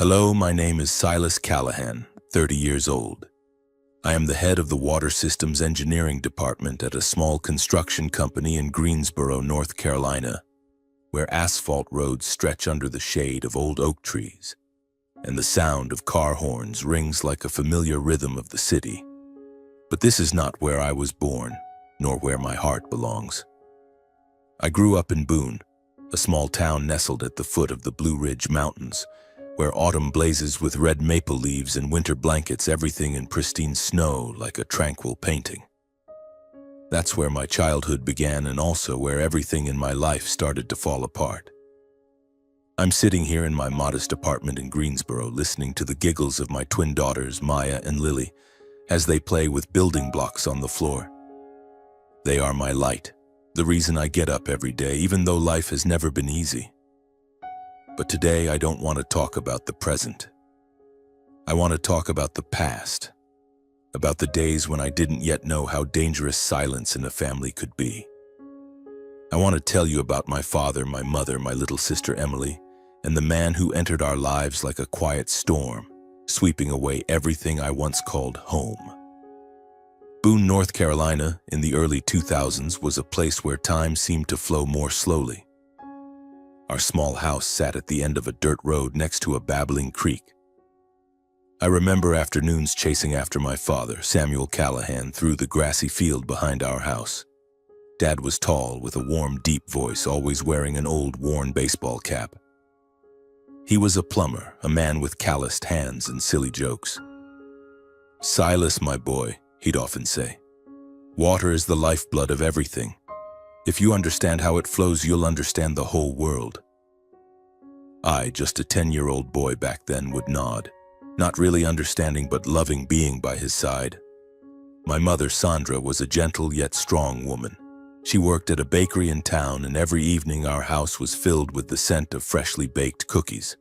Hello, my name is Silas Callahan, 30 years old. I am the head of the Water Systems Engineering Department at a small construction company in Greensboro, North Carolina, where asphalt roads stretch under the shade of old oak trees, and the sound of car horns rings like a familiar rhythm of the city. But this is not where I was born, nor where my heart belongs. I grew up in Boone, a small town nestled at the foot of the Blue Ridge Mountains, where autumn blazes with red maple leaves and winter blankets everything in pristine snow like a tranquil painting. That's where my childhood began and also where everything in my life started to fall apart. I'm sitting here in my modest apartment in Greensboro listening to the giggles of my twin daughters, Maya and Lily, as they play with building blocks on the floor. They are my light, the reason I get up every day, even though life has never been easy. But today I don't want to talk about the present. I want to talk about the past, about the days when I didn't yet know how dangerous silence in a family could be. I want to tell you about my father, my mother, my little sister Emily, and the man who entered our lives like a quiet storm, sweeping away everything I once called home. Boone, North Carolina, in the early 2000s, was a place where time seemed to flow more slowly. Our small house sat at the end of a dirt road next to a babbling creek. I remember afternoons chasing after my father, Samuel Callahan, through the grassy field behind our house. Dad was tall, with a warm, deep voice, always wearing an old, worn baseball cap. He was a plumber, a man with calloused hands and silly jokes. "Silas, my boy," he'd often say, "water is the lifeblood of everything. If you understand how it flows, you'll understand the whole world." I, just a 10-year-old boy back then, would nod, not really understanding but loving being by his side. My mother, Sandra, was a gentle yet strong woman. She worked at a bakery in town, and every evening our house was filled with the scent of freshly baked cookies.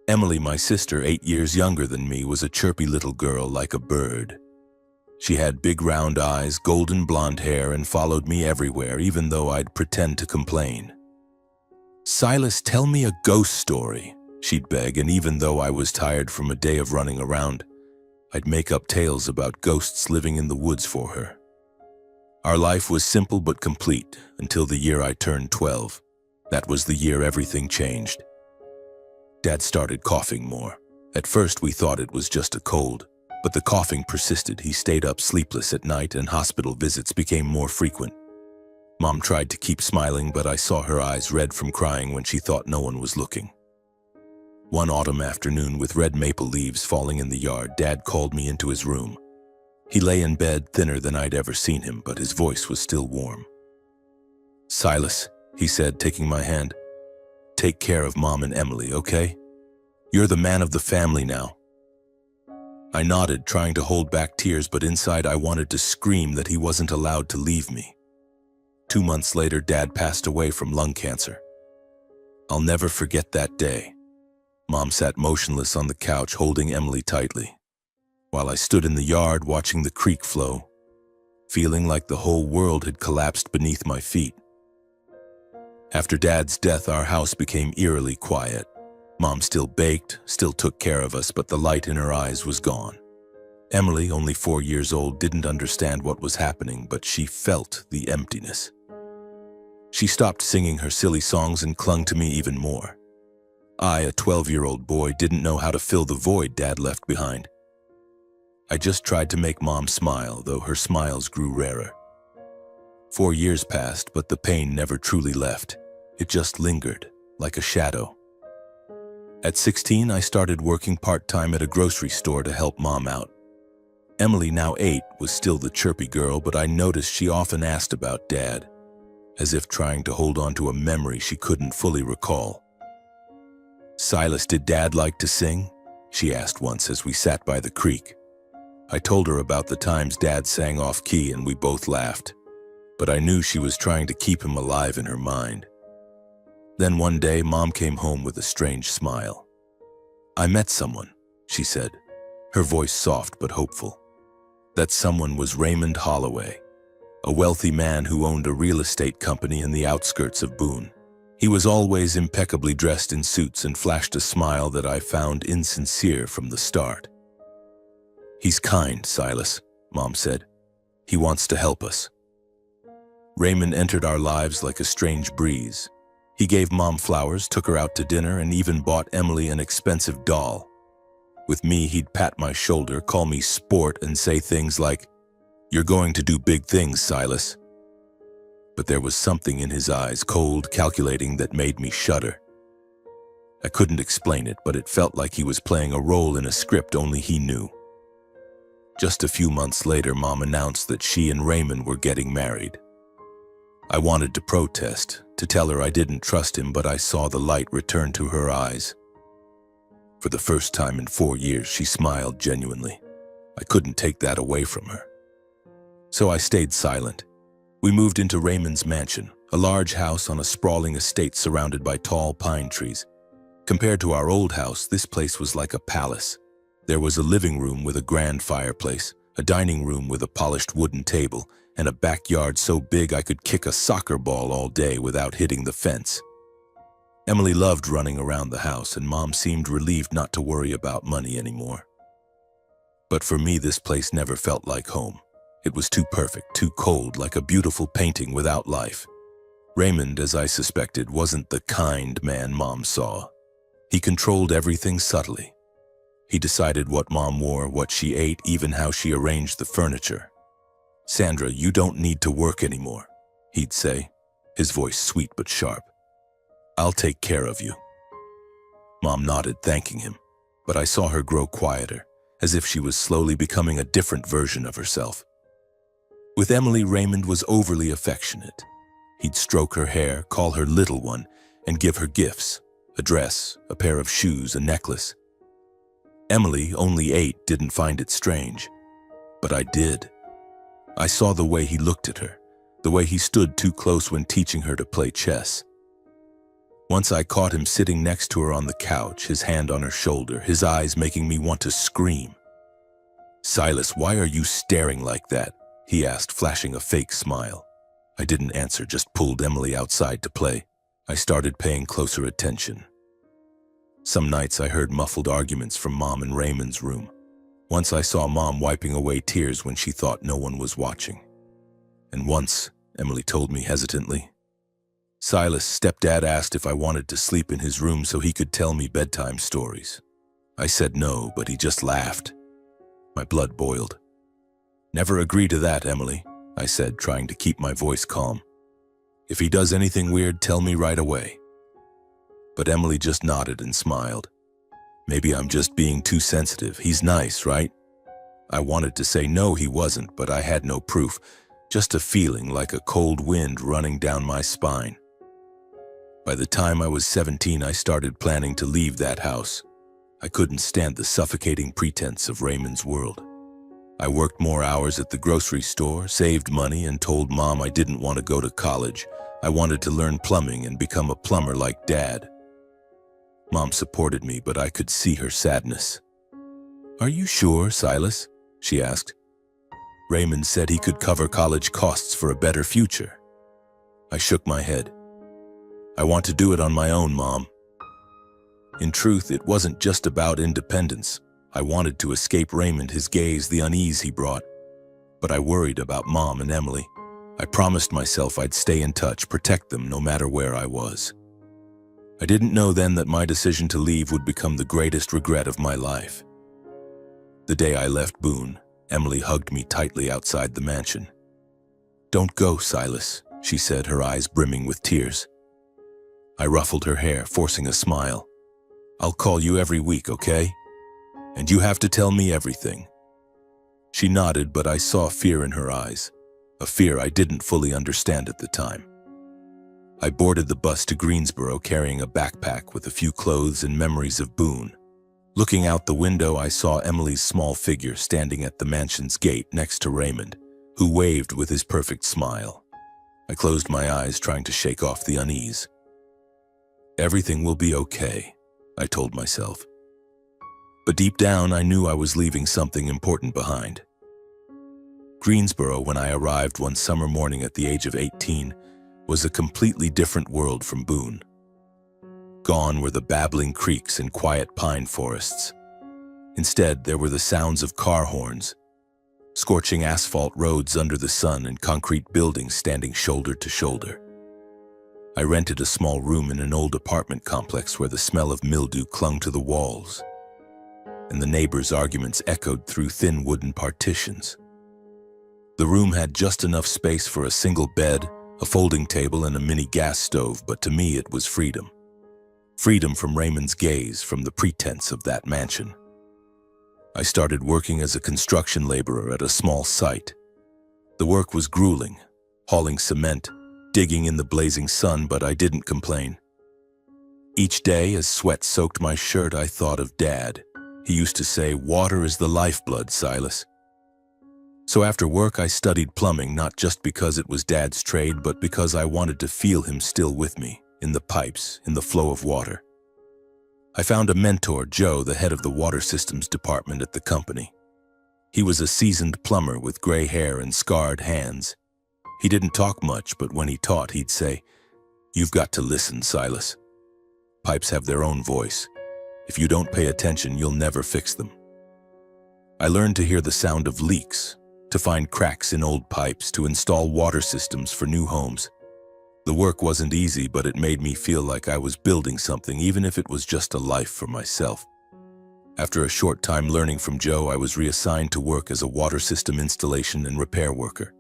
Emily, my sister, 8 years younger than me, was a chirpy little girl like a bird. She had big round eyes, golden blonde hair, and followed me everywhere, even though I'd pretend to complain. "Silas, tell me a ghost story," she'd beg, and even though I was tired from a day of running around, I'd make up tales about ghosts living in the woods for her. Our life was simple but complete until the year I turned 12. That was the year everything changed. Dad started coughing more. At first we thought it was just a cold, but the coughing persisted. He stayed up sleepless at night and hospital visits became more frequent. Mom tried to keep smiling, but I saw her eyes red from crying when she thought no one was looking. One autumn afternoon, with red maple leaves falling in the yard, Dad called me into his room. He lay in bed, thinner than I'd ever seen him, but his voice was still warm. "Silas," he said, taking my hand, "take care of Mom and Emily, okay? You're the man of the family now." I nodded, trying to hold back tears, but inside I wanted to scream that he wasn't allowed to leave me. 2 months later, Dad passed away from lung cancer. I'll never forget that day. Mom sat motionless on the couch, holding Emily tightly, while I stood in the yard watching the creek flow, feeling like the whole world had collapsed beneath my feet. After Dad's death, our house became eerily quiet. Mom still baked, still took care of us, but the light in her eyes was gone. Emily, only 4 years old, didn't understand what was happening, but she felt the emptiness. She stopped singing her silly songs and clung to me even more. I, a 12-year-old boy, didn't know how to fill the void Dad left behind. I just tried to make Mom smile, though her smiles grew rarer. 4 years passed, but the pain never truly left. It just lingered, like a shadow. At 16, I started working part-time at a grocery store to help Mom out. Emily, now 8, was still the chirpy girl, but I noticed she often asked about Dad, as if trying to hold on to a memory she couldn't fully recall. "Silas, did Dad like to sing?" she asked once as we sat by the creek. I told her about the times Dad sang off-key and we both laughed, but I knew she was trying to keep him alive in her mind. Then one day, Mom came home with a strange smile. "I met someone," she said, her voice soft but hopeful. That someone was Raymond Holloway, a wealthy man who owned a real estate company in the outskirts of Boone. He was always impeccably dressed in suits and flashed a smile that I found insincere from the start. "He's kind, Silas," Mom said. "He wants to help us." Raymond entered our lives like a strange breeze. He gave Mom flowers, took her out to dinner, and even bought Emily an expensive doll. With me, he'd pat my shoulder, call me sport, and say things like, "You're going to do big things, Silas." But there was something in his eyes, cold, calculating, that made me shudder. I couldn't explain it, but it felt like he was playing a role in a script only he knew. Just a few months later, Mom announced that she and Raymond were getting married. I wanted to protest, to tell her I didn't trust him, but I saw the light return to her eyes. For the first time in 4 years, she smiled genuinely. I couldn't take that away from her. So I stayed silent. We moved into Raymond's mansion, a large house on a sprawling estate surrounded by tall pine trees. Compared to our old house, this place was like a palace. There was a living room with a grand fireplace, a dining room with a polished wooden table, and a backyard so big I could kick a soccer ball all day without hitting the fence. Emily loved running around the house, and Mom seemed relieved not to worry about money anymore. But for me, this place never felt like home. It was too perfect, too cold, like a beautiful painting without life. Raymond, as I suspected, wasn't the kind man Mom saw. He controlled everything subtly. He decided what Mom wore, what she ate, even how she arranged the furniture. "Sandra, you don't need to work anymore," he'd say, his voice sweet but sharp. "I'll take care of you." Mom nodded, thanking him, but I saw her grow quieter, as if she was slowly becoming a different version of herself. With Emily, Raymond was overly affectionate. He'd stroke her hair, call her little one, and give her gifts: a dress, a pair of shoes, a necklace. Emily, only 8, didn't find it strange, but I did. I saw the way he looked at her, the way he stood too close when teaching her to play chess. Once I caught him sitting next to her on the couch, his hand on her shoulder, his eyes making me want to scream. "Silas, why are you staring like that?" he asked, flashing a fake smile. I didn't answer, just pulled Emily outside to play. I started paying closer attention. Some nights I heard muffled arguments from Mom in Raymond's room. Once I saw Mom wiping away tears when she thought no one was watching. And once, Emily told me hesitantly, Silas' stepdad asked if I wanted to sleep in his room so he could tell me bedtime stories. I said no, but he just laughed. My blood boiled. "Never agree to that, Emily," I said, trying to keep my voice calm. "If he does anything weird, tell me right away." But Emily just nodded and smiled. "Maybe I'm just being too sensitive. He's nice, right?" I wanted to say no, he wasn't, but I had no proof, just a feeling like a cold wind running down my spine. By the time I was 17, I started planning to leave that house. I couldn't stand the suffocating pretense of Raymond's world. I worked more hours at the grocery store, saved money, and told Mom I didn't want to go to college. I wanted to learn plumbing and become a plumber like Dad. Mom supported me, but I could see her sadness. "Are you sure, Silas?" she asked. "Raymond said he could cover college costs for a better future." I shook my head. "I want to do it on my own, Mom." In truth, it wasn't just about independence. I wanted to escape Raymond, his gaze, the unease he brought. But I worried about Mom and Emily. I promised myself I'd stay in touch, protect them no matter where I was. I didn't know then that my decision to leave would become the greatest regret of my life. The day I left Boone, Emily hugged me tightly outside the mansion. "Don't go, Silas," she said, her eyes brimming with tears. I ruffled her hair, forcing a smile. "I'll call you every week, okay? And you have to tell me everything." She nodded, but I saw fear in her eyes, a fear I didn't fully understand at the time. I boarded the bus to Greensboro carrying a backpack with a few clothes and memories of Boone. Looking out the window, I saw Emily's small figure standing at the mansion's gate next to Raymond, who waved with his perfect smile. I closed my eyes, trying to shake off the unease. "Everything will be okay," I told myself. But deep down, I knew I was leaving something important behind. Greensboro, when I arrived one summer morning at the age of 18, was a completely different world from Boone. Gone were the babbling creeks and quiet pine forests. Instead, there were the sounds of car horns, scorching asphalt roads under the sun, and concrete buildings standing shoulder to shoulder. I rented a small room in an old apartment complex where the smell of mildew clung to the walls, and the neighbors' arguments echoed through thin wooden partitions. The room had just enough space for a single bed, a folding table, and a mini gas stove, but to me it was freedom. Freedom from Raymond's gaze, from the pretense of that mansion. I started working as a construction laborer at a small site. The work was grueling, hauling cement, digging in the blazing sun, but I didn't complain. Each day, as sweat soaked my shirt, I thought of Dad. He used to say, "Water is the lifeblood, Silas." So after work, I studied plumbing, not just because it was Dad's trade, but because I wanted to feel him still with me, in the pipes, in the flow of water. I found a mentor, Joe, the head of the water systems department at the company. He was a seasoned plumber with gray hair and scarred hands. He didn't talk much, but when he taught, he'd say, "You've got to listen, Silas. Pipes have their own voice. If you don't pay attention, you'll never fix them." I learned to hear the sound of leaks, to find cracks in old pipes, to install water systems for new homes. The work wasn't easy, but it made me feel like I was building something, even if it was just a life for myself. After a short time learning from Joe, I was reassigned to work as a water system installation and repair worker.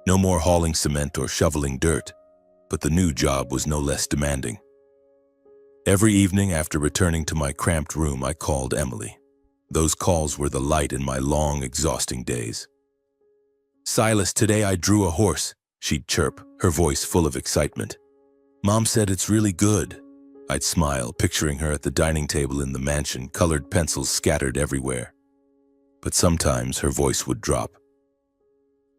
No more hauling cement or shoveling dirt, but the new job was no less demanding. Every evening after returning to my cramped room, I called Emily. Those calls were the light in my long, exhausting days. "Silas, today I drew a horse," she'd chirp, her voice full of excitement. "Mom said it's really good." I'd smile, picturing her at the dining table in the mansion, colored pencils scattered everywhere. But sometimes her voice would drop.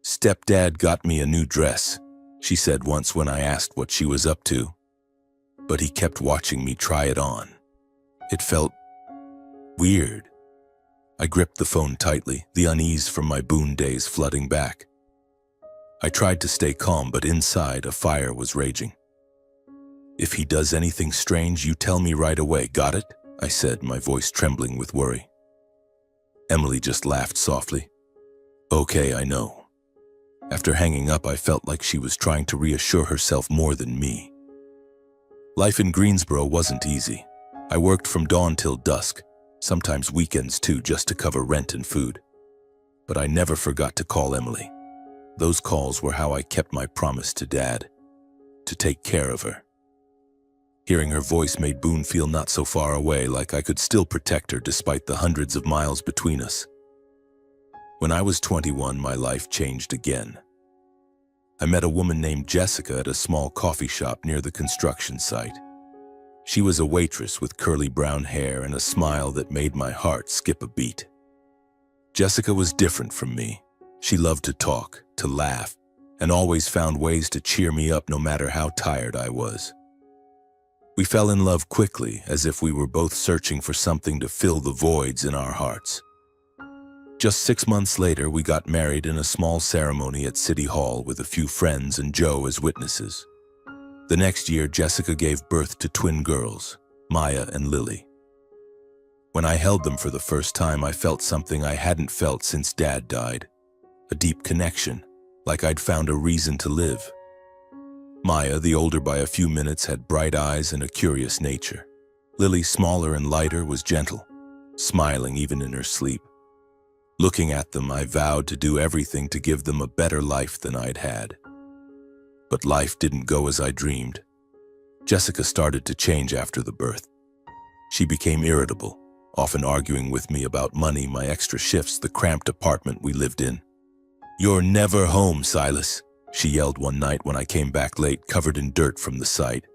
"Stepdad got me a new dress," she said once when I asked what she was up to. But he kept watching me try it on. It felt weird. I gripped the phone tightly, the unease from my Boone days flooding back. I tried to stay calm, but inside a fire was raging. "If he does anything strange, you tell me right away, got it?" I said, my voice trembling with worry. Emily just laughed softly. "Okay, I know." After hanging up, I felt like she was trying to reassure herself more than me. Life in Greensboro wasn't easy. I worked from dawn till dusk, sometimes weekends too, just to cover rent and food. But I never forgot to call Emily. Those calls were how I kept my promise to Dad, to take care of her. Hearing her voice made Boone feel not so far away, like I could still protect her despite the hundreds of miles between us. When I was 21, my life changed again. I met a woman named Jessica at a small coffee shop near the construction site. She was a waitress with curly brown hair and a smile that made my heart skip a beat. Jessica was different from me. She loved to talk, to laugh, and always found ways to cheer me up no matter how tired I was. We fell in love quickly, as if we were both searching for something to fill the voids in our hearts. Just 6 months later, we got married in a small ceremony at City Hall with a few friends and Joe as witnesses. The next year, Jessica gave birth to twin girls, Maya and Lily. When I held them for the first time, I felt something I hadn't felt since Dad died. A deep connection, like I'd found a reason to live. Maya, the older by a few minutes, had bright eyes and a curious nature. Lily, smaller and lighter, was gentle, smiling even in her sleep. Looking at them, I vowed to do everything to give them a better life than I'd had. But life didn't go as I dreamed. Jessica started to change after the birth. She became irritable, often arguing with me about money, my extra shifts, the cramped apartment we lived in. "You're never home, Silas," she yelled one night when I came back late, covered in dirt from the site.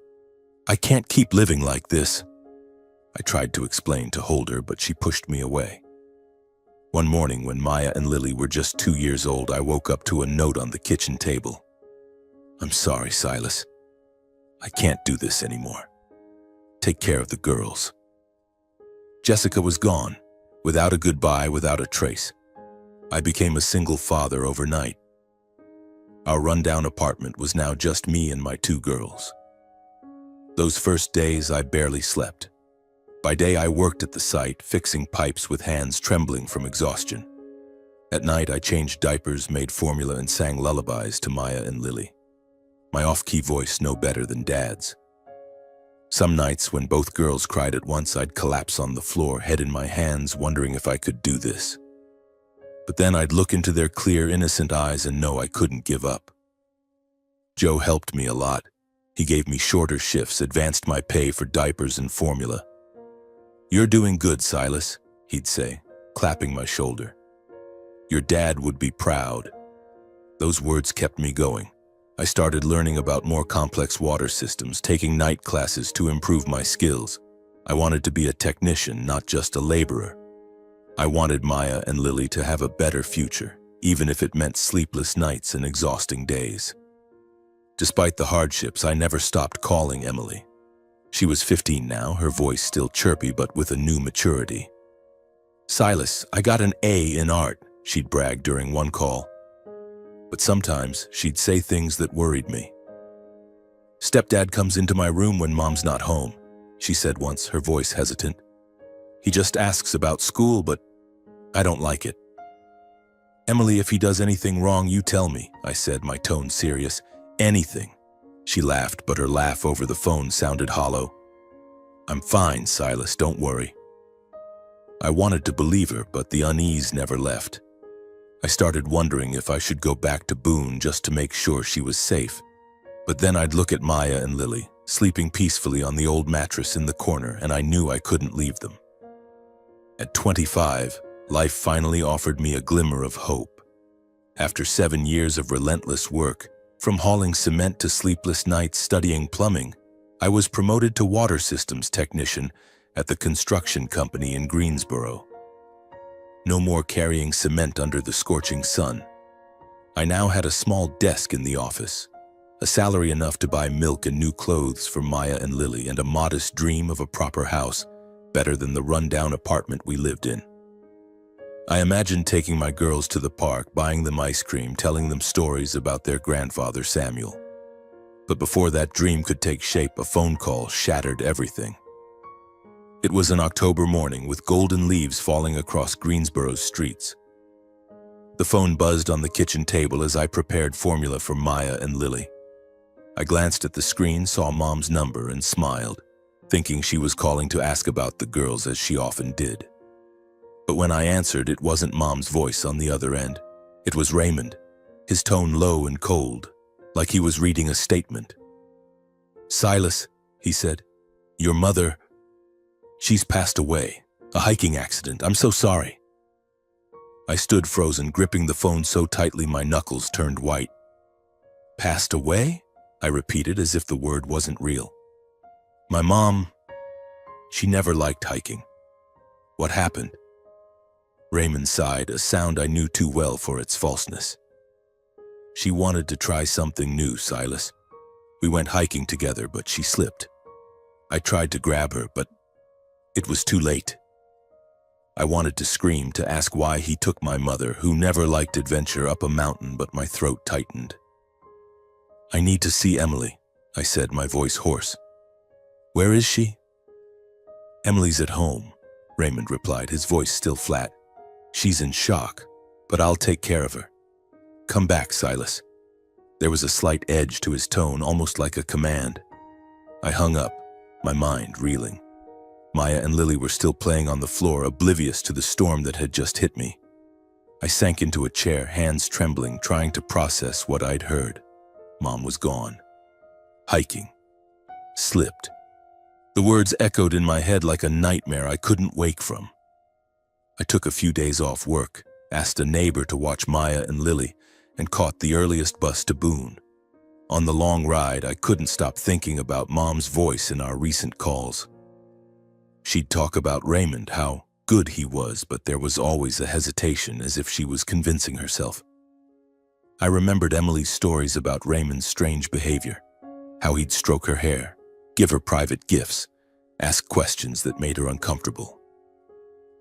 "I can't keep living like this." I tried to explain, to hold her, but she pushed me away. One morning, when Maya and Lily were just 2 years old, I woke up to a note on the kitchen table. "I'm sorry, Silas. I can't do this anymore. Take care of the girls." Jessica was gone, without a goodbye, without a trace. I became a single father overnight. Our rundown apartment was now just me and my two girls. Those first days, I barely slept. By day, I worked at the site, fixing pipes with hands trembling from exhaustion. At night, I changed diapers, made formula, and sang lullabies to Maya and Lily. My off-key voice no better than Dad's. Some nights, when both girls cried at once, I'd collapse on the floor, head in my hands, wondering if I could do this. But then I'd look into their clear, innocent eyes and know I couldn't give up. Joe helped me a lot. He gave me shorter shifts, advanced my pay for diapers and formula. "You're doing good, Silas," he'd say, clapping my shoulder. "Your dad would be proud." Those words kept me going. I started learning about more complex water systems, taking night classes to improve my skills. I wanted to be a technician, not just a laborer. I wanted Maya and Lily to have a better future, even if it meant sleepless nights and exhausting days. Despite the hardships, I never stopped calling Emily. She was 15 now, her voice still chirpy but with a new maturity. "Silas, I got an A in art," she'd brag during one call. But sometimes she'd say things that worried me. "Stepdad comes into my room when Mom's not home," she said once, her voice hesitant. "He just asks about school, but I don't like it." "Emily, if he does anything wrong, you tell me," I said, my tone serious. "Anything." She laughed, but her laugh over the phone sounded hollow. "I'm fine, Silas, don't worry." I wanted to believe her, but the unease never left. I started wondering if I should go back to Boone just to make sure she was safe. But then I'd look at Maya and Lily, sleeping peacefully on the old mattress in the corner, and I knew I couldn't leave them. At 25, life finally offered me a glimmer of hope. After 7 years of relentless work, from hauling cement to sleepless nights studying plumbing, I was promoted to water systems technician at the construction company in Greensboro. No more carrying cement under the scorching sun. I now had a small desk in the office, a salary enough to buy milk and new clothes for Maya and Lily, and a modest dream of a proper house, better than the rundown apartment we lived in. I imagined taking my girls to the park, buying them ice cream, telling them stories about their grandfather Samuel. But before that dream could take shape, a phone call shattered everything. It was an October morning with golden leaves falling across Greensboro's streets. The phone buzzed on the kitchen table as I prepared formula for Maya and Lily. I glanced at the screen, saw Mom's number, and smiled, thinking she was calling to ask about the girls, as she often did. But when I answered, it wasn't Mom's voice on the other end. It was Raymond, his tone low and cold, like he was reading a statement. "Silas," he said, "your mother, she's passed away. A hiking accident. I'm so sorry." I stood frozen, gripping the phone so tightly my knuckles turned white. "Passed away?" I repeated, as if the word wasn't real. "My mom, she never liked hiking." "What happened?" Raymond sighed, a sound I knew too well for its falseness. "She wanted to try something new, Silas. We went hiking together, but she slipped. I tried to grab her, but it was too late." I wanted to scream, to ask why he took my mother, who never liked adventure, up a mountain, but my throat tightened. "I need to see Emily," I said, my voice hoarse. "Where is she?" "Emily's at home," Raymond replied, his voice still flat. "She's in shock, but I'll take care of her. Come back, Silas." There was a slight edge to his tone, almost like a command. I hung up, my mind reeling. Maya and Lily were still playing on the floor, oblivious to the storm that had just hit me. I sank into a chair, hands trembling, trying to process what I'd heard. Mom was gone. Hiking. Slipped. The words echoed in my head like a nightmare I couldn't wake from. I took a few days off work, asked a neighbor to watch Maya and Lily, and caught the earliest bus to Boone. On the long ride, I couldn't stop thinking about Mom's voice in our recent calls. She'd talk about Raymond, how good he was, but there was always a hesitation, as if she was convincing herself. I remembered Emily's stories about Raymond's strange behavior, how he'd stroke her hair, give her private gifts, ask questions that made her uncomfortable.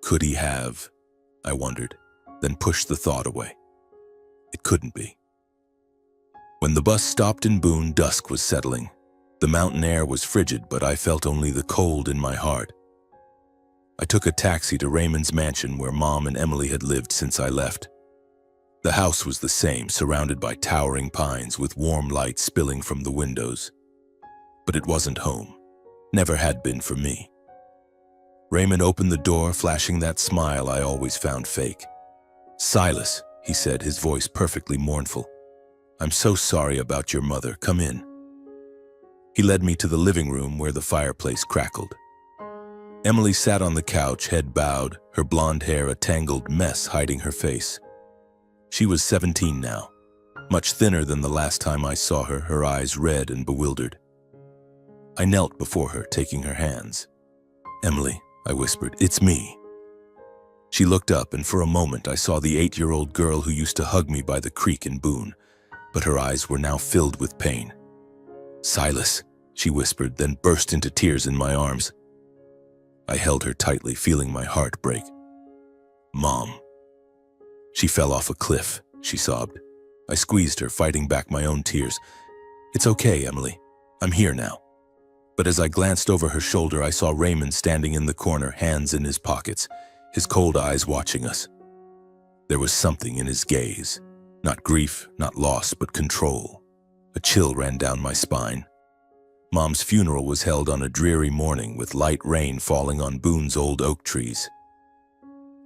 Could he have, I wondered, then pushed the thought away. It couldn't be. When the bus stopped in Boone, dusk was settling. The mountain air was frigid, but I felt only the cold in my heart. I took a taxi to Raymond's mansion where Mom and Emily had lived since I left. The house was the same, surrounded by towering pines with warm light spilling from the windows. But it wasn't home. Never had been for me. Raymond opened the door, flashing that smile I always found fake. "Silas," he said, his voice perfectly mournful. "I'm so sorry about your mother. Come in." He led me to the living room where the fireplace crackled. Emily sat on the couch, head bowed, her blonde hair a tangled mess hiding her face. She was 17 now, much thinner than the last time I saw her, her eyes red and bewildered. I knelt before her, taking her hands. "Emily," I whispered, "it's me." She looked up, and for a moment I saw the 8-year-old girl who used to hug me by the creek in Boone, but her eyes were now filled with pain. "Silas," she whispered, then burst into tears in my arms. I held her tightly, feeling my heart break. "Mom." "She fell off a cliff," she sobbed. I squeezed her, fighting back my own tears. "It's okay, Emily. I'm here now." But as I glanced over her shoulder, I saw Raymond standing in the corner, hands in his pockets, his cold eyes watching us. There was something in his gaze. Not grief, not loss, but control. A chill ran down my spine. Mom's funeral was held on a dreary morning with light rain falling on Boone's old oak trees.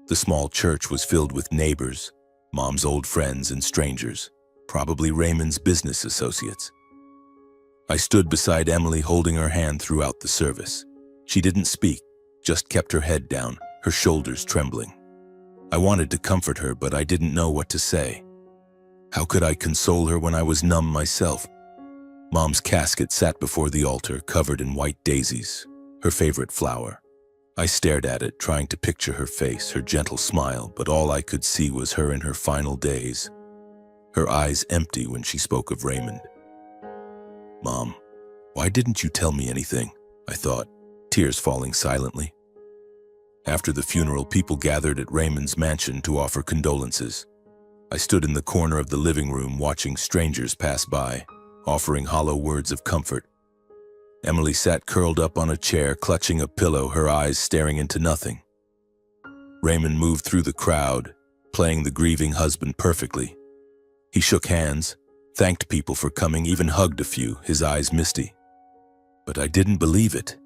The small church was filled with neighbors, Mom's old friends and strangers, probably Raymond's business associates. I stood beside Emily, holding her hand throughout the service. She didn't speak, just kept her head down, her shoulders trembling. I wanted to comfort her, but I didn't know what to say. How could I console her when I was numb myself? Mom's casket sat before the altar, covered in white daisies, her favorite flower. I stared at it, trying to picture her face, her gentle smile, but all I could see was her in her final days, her eyes empty when she spoke of Raymond. "Mom, why didn't you tell me anything?" I thought, tears falling silently. After the funeral, people gathered at Raymond's mansion to offer condolences. I stood in the corner of the living room, watching strangers pass by, offering hollow words of comfort. Emily sat curled up on a chair, clutching a pillow, her eyes staring into nothing. Raymond moved through the crowd, playing the grieving husband perfectly. He shook hands, thanked people for coming, even hugged a few, his eyes misty. But I didn't believe it.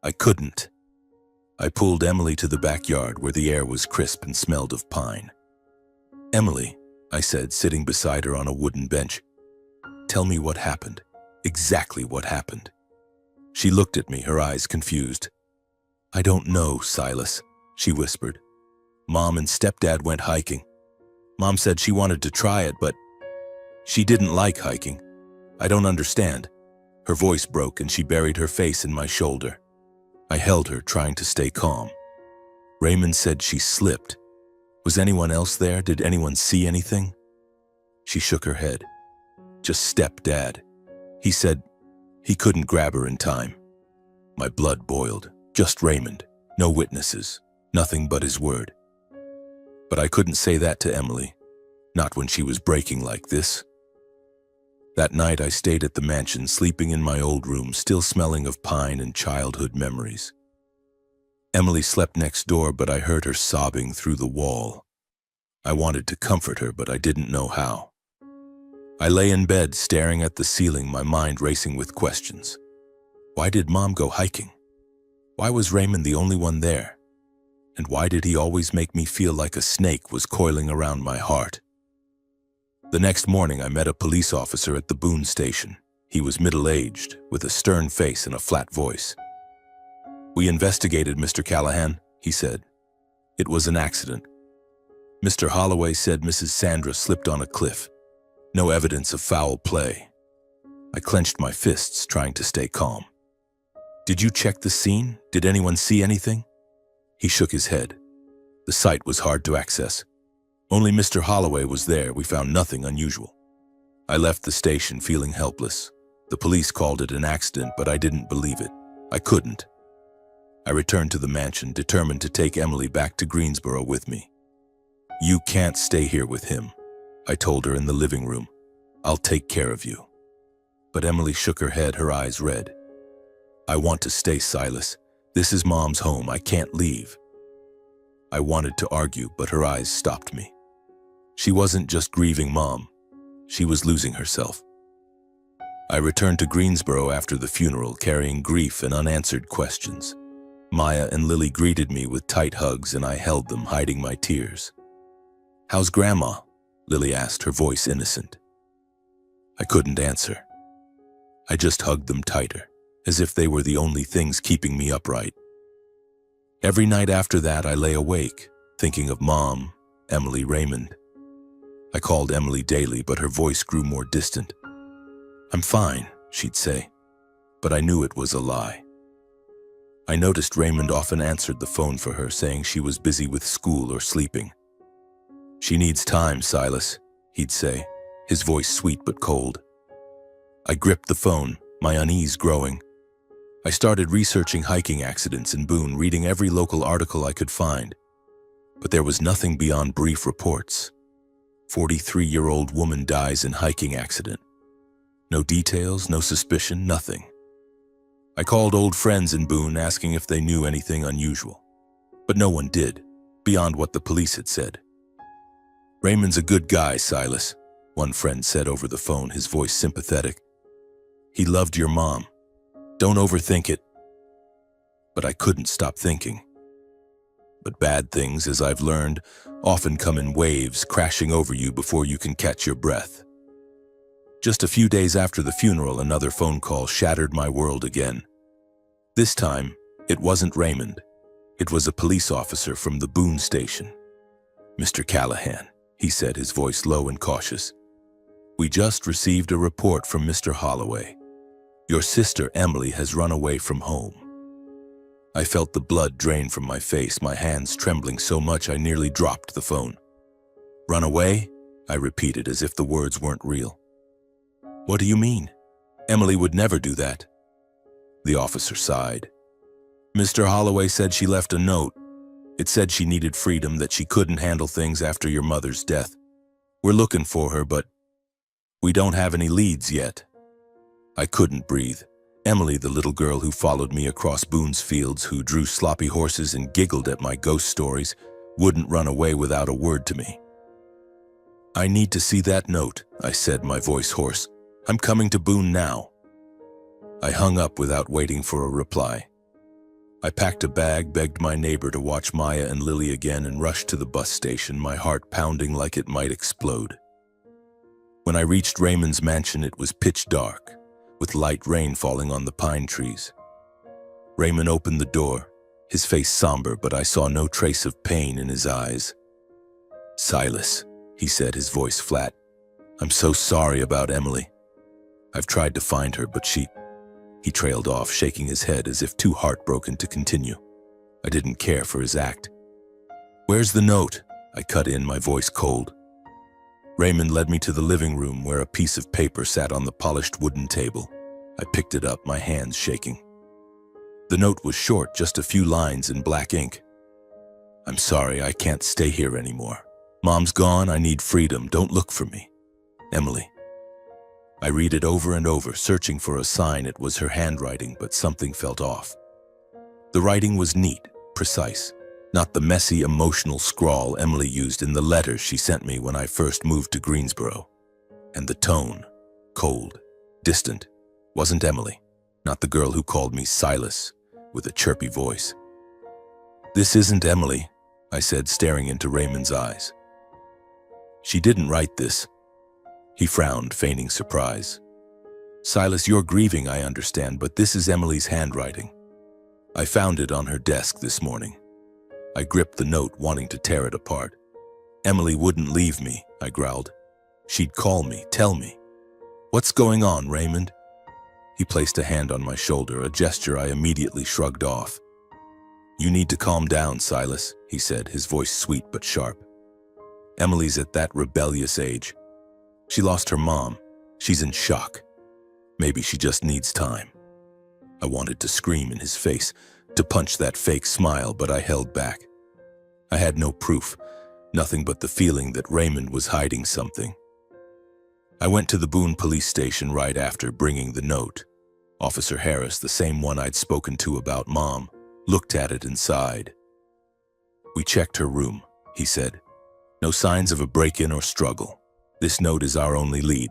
I couldn't. I pulled Emily to the backyard where the air was crisp and smelled of pine. "Emily," I said, sitting beside her on a wooden bench, "tell me what happened, exactly what happened." She looked at me, her eyes confused. "I don't know, Silas," she whispered. "Mom and stepdad went hiking. Mom said she wanted to try it, but she didn't like hiking. I don't understand." Her voice broke and she buried her face in my shoulder. I held her, trying to stay calm. "Raymond said she slipped. Was anyone else there? Did anyone see anything?" She shook her head. "Just stepdad. He said he couldn't grab her in time." My blood boiled. Just Raymond. No witnesses. Nothing but his word. But I couldn't say that to Emily. Not when she was breaking like this. That night I stayed at the mansion, sleeping in my old room, still smelling of pine and childhood memories. Emily slept next door, but I heard her sobbing through the wall. I wanted to comfort her, but I didn't know how. I lay in bed, staring at the ceiling, my mind racing with questions. Why did Mom go hiking? Why was Raymond the only one there? And why did he always make me feel like a snake was coiling around my heart? The next morning, I met a police officer at the Boone station. He was middle-aged, with a stern face and a flat voice. "We investigated, Mr. Callahan," he said. "It was an accident. Mr. Holloway said Mrs. Sandra slipped on a cliff. No evidence of foul play." I clenched my fists, trying to stay calm. "Did you check the scene? Did anyone see anything?" He shook his head. The site was hard to access. Only Mr. Holloway was there. We found nothing unusual. I left the station feeling helpless. The police called it an accident, but I didn't believe it. I couldn't. I returned to the mansion, determined to take Emily back to Greensboro with me. "You can't stay here with him," I told her in the living room. I'll take care of you. But Emily shook her head, her eyes red. I want to stay, Silas. This is Mom's home. I can't leave. I wanted to argue, but her eyes stopped me. She wasn't just grieving Mom. She was losing herself. I returned to Greensboro after the funeral, carrying grief and unanswered questions. Maya and Lily greeted me with tight hugs, and I held them, hiding my tears. How's Grandma? Lily asked, her voice innocent. I couldn't answer. I just hugged them tighter, as if they were the only things keeping me upright. Every night after that, I lay awake, thinking of Mom, Emily, Raymond. I called Emily daily, but her voice grew more distant. I'm fine, she'd say, but I knew it was a lie. I noticed Raymond often answered the phone for her, saying she was busy with school or sleeping. She needs time, Silas, he'd say, his voice sweet but cold. I gripped the phone, my unease growing. I started researching hiking accidents in Boone, reading every local article I could find. But there was nothing beyond brief reports. 43-year-old woman dies in hiking accident. No details, no suspicion, nothing. I called old friends in Boone asking if they knew anything unusual. But no one did, beyond what the police had said. Raymond's a good guy, Silas, one friend said over the phone, his voice sympathetic. He loved your mom. Don't overthink it. But I couldn't stop thinking. But bad things, as I've learned, often come in waves, crashing over you before you can catch your breath. Just a few days after the funeral, another phone call shattered my world again. This time, it wasn't Raymond. It was a police officer from the Boone station. Mr. Callahan, he said, his voice low and cautious. We just received a report from Mr. Holloway. Your sister Emily has run away from home. I felt the blood drain from my face, my hands trembling so much I nearly dropped the phone. Run away? I repeated as if the words weren't real. What do you mean? Emily would never do that. The officer sighed. Mr. Holloway said she left a note. It said she needed freedom, that she couldn't handle things after your mother's death. We're looking for her, but we don't have any leads yet. I couldn't breathe. Emily, the little girl who followed me across Boone's fields, who drew sloppy horses and giggled at my ghost stories, wouldn't run away without a word to me. I need to see that note, I said, my voice hoarse. I'm coming to Boone now. I hung up without waiting for a reply. I packed a bag, begged my neighbor to watch Maya and Lily again, and rushed to the bus station, my heart pounding like it might explode. When I reached Raymond's mansion, it was pitch dark, with light rain falling on the pine trees. Raymond opened the door, his face somber, but I saw no trace of pain in his eyes. Silas, he said, his voice flat. I'm so sorry about Emily. I've tried to find her, but He trailed off, shaking his head as if too heartbroken to continue. I didn't care for his act. Where's the note? I cut in, my voice cold. Raymond led me to the living room, where a piece of paper sat on the polished wooden table. I picked it up, my hands shaking. The note was short, just a few lines in black ink. I'm sorry, I can't stay here anymore. Mom's gone, I need freedom, don't look for me. Emily. I read it over and over, searching for a sign. It was her handwriting, but something felt off. The writing was neat, precise, not the messy, emotional scrawl Emily used in the letters she sent me when I first moved to Greensboro. And the tone, cold, distant, wasn't Emily, not the girl who called me Silas, with a chirpy voice. This isn't Emily, I said, staring into Raymond's eyes. She didn't write this. He frowned, feigning surprise. Silas, you're grieving, I understand, but this is Emily's handwriting. I found it on her desk this morning. I gripped the note, wanting to tear it apart. Emily wouldn't leave me, I growled. She'd call me, tell me. What's going on, Raymond? He placed a hand on my shoulder, a gesture I immediately shrugged off. You need to calm down, Silas, he said, his voice sweet but sharp. Emily's at that rebellious age. She lost her mom. She's in shock. Maybe she just needs time. I wanted to scream in his face, to punch that fake smile, but I held back. I had no proof, nothing but the feeling that Raymond was hiding something. I went to the Boone police station right after bringing the note. Officer Harris, the same one I'd spoken to about Mom, looked at it and sighed. "We checked her room," he said. "No signs of a break-in or struggle. This note is our only lead.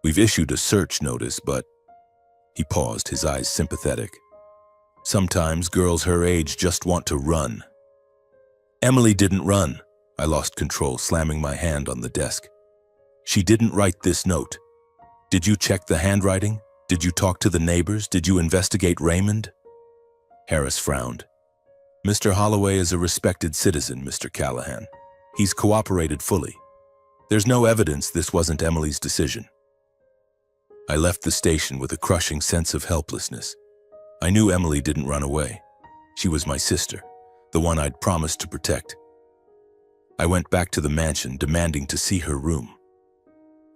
We've issued a search notice, but..." He paused, his eyes sympathetic. "Sometimes girls her age just want to run." "Emily didn't run." I lost control, slamming my hand on the desk. "She didn't write this note. Did you check the handwriting? Did you talk to the neighbors? Did you investigate Raymond?" Harris frowned. "Mr. Holloway is a respected citizen, Mr. Callahan. He's cooperated fully. There's no evidence this wasn't Emily's decision." I left the station with a crushing sense of helplessness. I knew Emily didn't run away. She was my sister, the one I'd promised to protect. I went back to the mansion, demanding to see her room.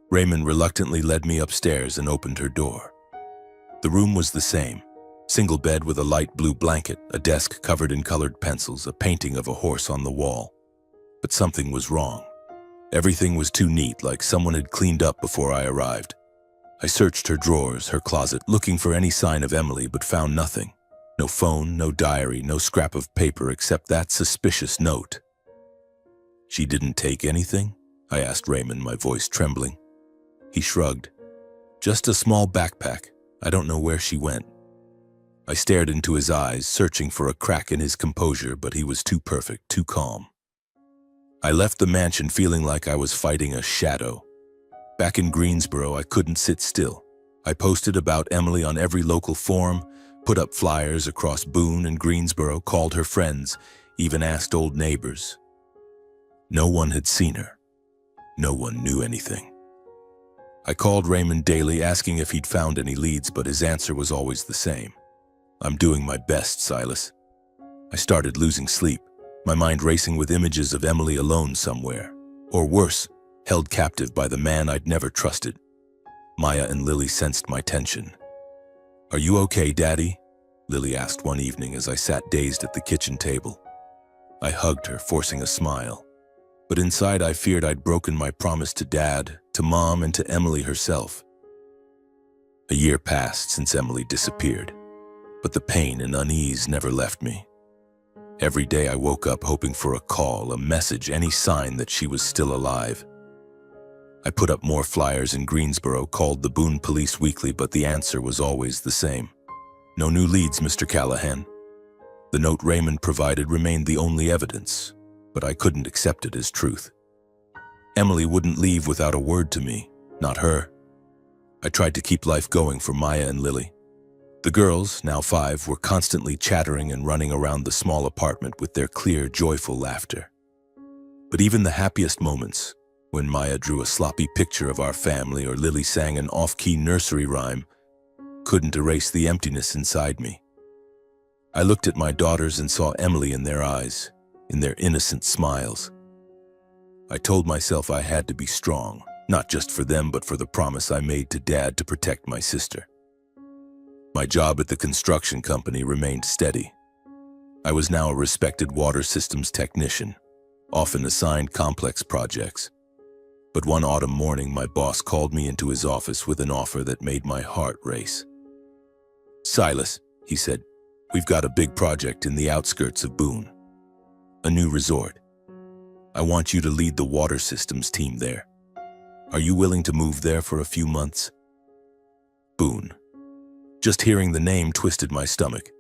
Raymond reluctantly led me upstairs and opened her door. The room was the same. Single bed with a light blue blanket, a desk covered in colored pencils, a painting of a horse on the wall. But something was wrong. Everything was too neat, like someone had cleaned up before I arrived. I searched her drawers, her closet, looking for any sign of Emily, but found nothing. No phone, no diary, no scrap of paper except that suspicious note. "She didn't take anything?" I asked Raymond, my voice trembling. He shrugged. "Just a small backpack. I don't know where she went." I stared into his eyes, searching for a crack in his composure, but he was too perfect, too calm. I left the mansion feeling like I was fighting a shadow. Back in Greensboro, I couldn't sit still. I posted about Emily on every local forum, put up flyers across Boone and Greensboro, called her friends, even asked old neighbors. No one had seen her. No one knew anything. I called Raymond daily, asking if he'd found any leads, but his answer was always the same. "I'm doing my best, Silas." I started losing sleep, my mind racing with images of Emily alone somewhere, or worse, held captive by the man I'd never trusted. Maya and Lily sensed my tension. "Are you okay, Daddy?" Lily asked one evening as I sat dazed at the kitchen table. I hugged her, forcing a smile. But inside I feared I'd broken my promise to Dad, to Mom, and to Emily herself. A year passed since Emily disappeared, but the pain and unease never left me. Every day I woke up hoping for a call, a message, any sign that she was still alive. I put up more flyers in Greensboro, called the Boone Police weekly, but the answer was always the same. "No new leads, Mr. Callahan." The note Raymond provided remained the only evidence, but I couldn't accept it as truth. Emily wouldn't leave without a word to me, not her. I tried to keep life going for Maya and Lily. The girls, now 5, were constantly chattering and running around the small apartment with their clear, joyful laughter. But even the happiest moments, when Maya drew a sloppy picture of our family or Lily sang an off-key nursery rhyme, couldn't erase the emptiness inside me. I looked at my daughters and saw Emily in their eyes, in their innocent smiles. I told myself I had to be strong, not just for them, but for the promise I made to Dad to protect my sister. My job at the construction company remained steady. I was now a respected water systems technician, often assigned complex projects. But one autumn morning, my boss called me into his office with an offer that made my heart race. "Silas," he said, "we've got a big project in the outskirts of Boone. A new resort. I want you to lead the water systems team there. Are you willing to move there for a few months?" Boone. Just hearing the name twisted my stomach.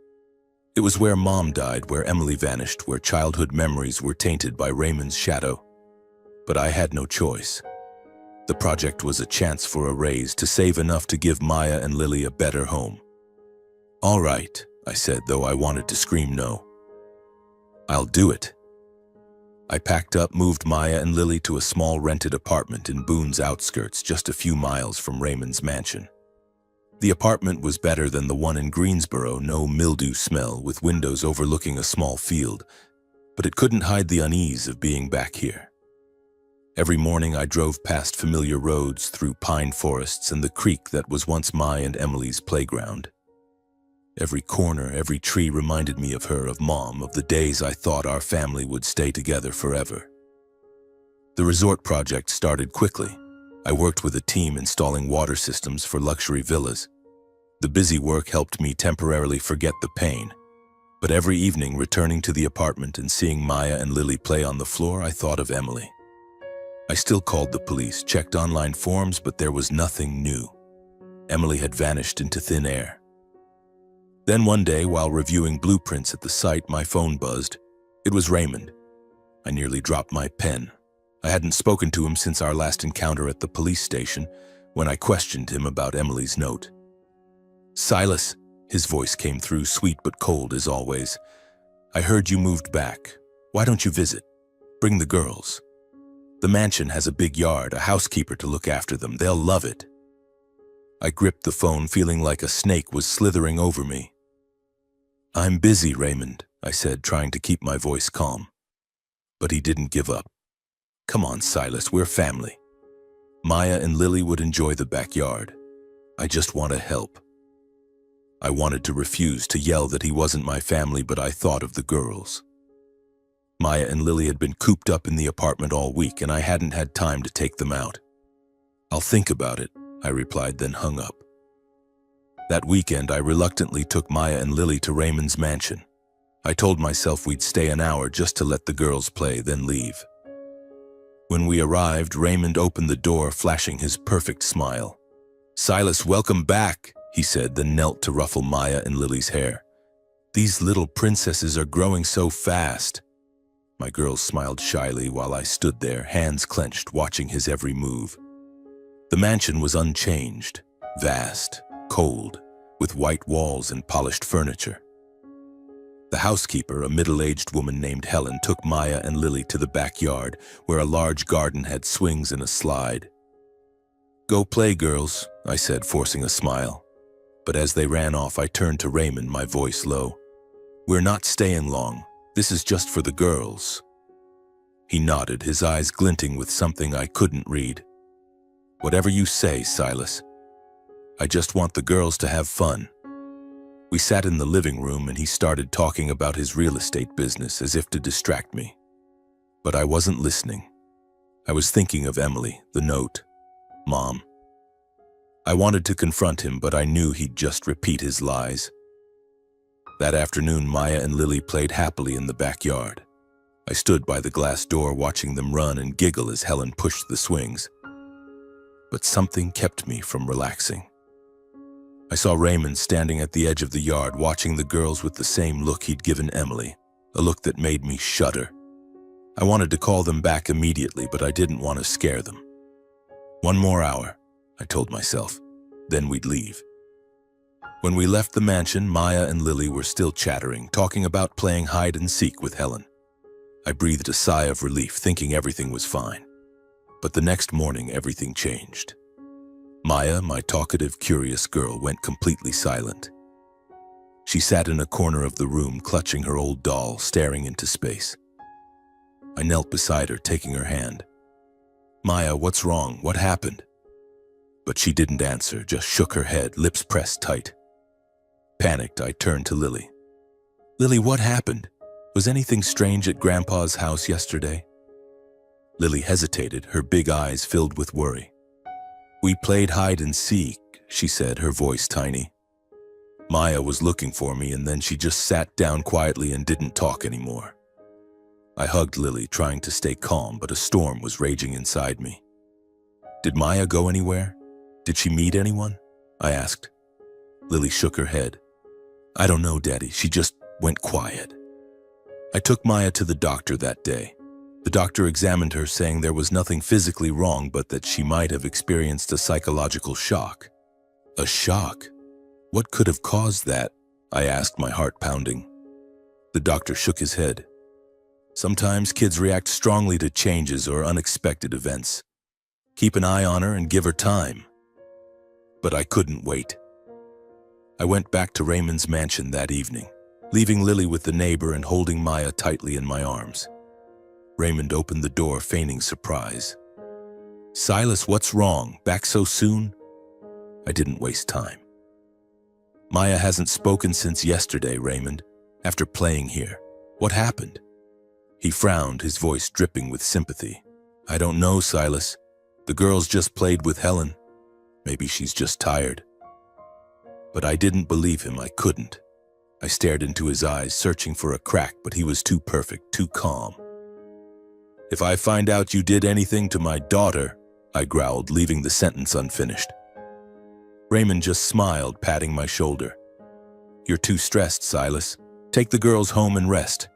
It was where Mom died, where Emily vanished, where childhood memories were tainted by Raymond's shadow. But I had no choice. The project was a chance for a raise, to save enough to give Maya and Lily a better home. "All right," I said, though I wanted to scream no. "I'll do it." I packed up, moved Maya and Lily to a small rented apartment in Boone's outskirts, just a few miles from Raymond's mansion. The apartment was better than the one in Greensboro, no mildew smell, with windows overlooking a small field, but it couldn't hide the unease of being back here. Every morning I drove past familiar roads, through pine forests and the creek that was once my and Emily's playground. Every corner, every tree reminded me of her, of Mom, of the days I thought our family would stay together forever. The resort project started quickly. I worked with a team installing water systems for luxury villas. The busy work helped me temporarily forget the pain. But every evening, returning to the apartment and seeing Maya and Lily play on the floor, I thought of Emily. I still called the police, checked online forums, but there was nothing new. Emily had vanished into thin air. Then one day, while reviewing blueprints at the site, my phone buzzed. It was Raymond. I nearly dropped my pen. I hadn't spoken to him since our last encounter at the police station, when I questioned him about Emily's note. "Silas," his voice came through, sweet but cold as always. "I heard you moved back. Why don't you visit? Bring the girls. The mansion has a big yard, a housekeeper to look after them. They'll love it." I gripped the phone, feeling like a snake was slithering over me. "I'm busy, Raymond," I said, trying to keep my voice calm. But he didn't give up. "Come on, Silas, we're family. Maya and Lily would enjoy the backyard. I just want to help." I wanted to refuse, to yell that he wasn't my family, but I thought of the girls. Maya and Lily had been cooped up in the apartment all week, and I hadn't had time to take them out. "I'll think about it," I replied, then hung up. That weekend, I reluctantly took Maya and Lily to Raymond's mansion. I told myself we'd stay an hour just to let the girls play, then leave. When we arrived, Raymond opened the door, flashing his perfect smile. "Silas, welcome back," he said, then knelt to ruffle Maya and Lily's hair. "These little princesses are growing so fast." My girls smiled shyly while I stood there, hands clenched, watching his every move. The mansion was unchanged, vast, cold, with white walls and polished furniture. The housekeeper, a middle-aged woman named Helen, took Maya and Lily to the backyard, where a large garden had swings and a slide. "Go play, girls," I said, forcing a smile. But as they ran off, I turned to Raymond, my voice low. "We're not staying long. This is just for the girls." He nodded, his eyes glinting with something I couldn't read. "Whatever you say, Silas. I just want the girls to have fun." We sat in the living room and he started talking about his real estate business as if to distract me. But I wasn't listening. I was thinking of Emily, the note, Mom. I wanted to confront him, but I knew he'd just repeat his lies. That afternoon, Maya and Lily played happily in the backyard. I stood by the glass door watching them run and giggle as Helen pushed the swings. But something kept me from relaxing. I saw Raymond standing at the edge of the yard, watching the girls with the same look he'd given Emily, a look that made me shudder. I wanted to call them back immediately, but I didn't want to scare them. "One more hour," I told myself, then we'd leave. When we left the mansion, Maya and Lily were still chattering, talking about playing hide and seek with Helen. I breathed a sigh of relief, thinking everything was fine. But the next morning, everything changed. Maya, my talkative, curious girl, went completely silent. She sat in a corner of the room, clutching her old doll, staring into space. I knelt beside her, taking her hand. "Maya, what's wrong? What happened?" But she didn't answer, just shook her head, lips pressed tight. Panicked, I turned to Lily. "Lily, what happened? Was anything strange at Grandpa's house yesterday?" Lily hesitated, her big eyes filled with worry. "We played hide and seek," she said, her voice tiny. Maya was looking for me, and then she just sat down quietly and didn't talk anymore. I hugged Lily, trying to stay calm, but a storm was raging inside me. "Did Maya go anywhere? Did she meet anyone?" I asked. Lily shook her head. "I don't know, Daddy. She just went quiet." I took Maya to the doctor that day. The doctor examined her, saying there was nothing physically wrong, but that she might have experienced a psychological shock. A shock? What could have caused that? I asked, my heart pounding. The doctor shook his head. "Sometimes kids react strongly to changes or unexpected events. Keep an eye on her and give her time." But I couldn't wait. I went back to Raymond's mansion that evening, leaving Lily with the neighbor and holding Maya tightly in my arms. Raymond opened the door, feigning surprise. "Silas, what's wrong? Back so soon?" I didn't waste time. "Maya hasn't spoken since yesterday, Raymond, after playing here. What happened?" He frowned, his voice dripping with sympathy. "I don't know, Silas. The girls just played with Helen. Maybe she's just tired. But I didn't believe him. I couldn't. I stared into his eyes, searching for a crack, but he was too perfect, too calm. "If I find out you did anything to my daughter," I growled, leaving the sentence unfinished. Raymond just smiled, patting my shoulder. "You're too stressed, Silas. Take the girls home and rest."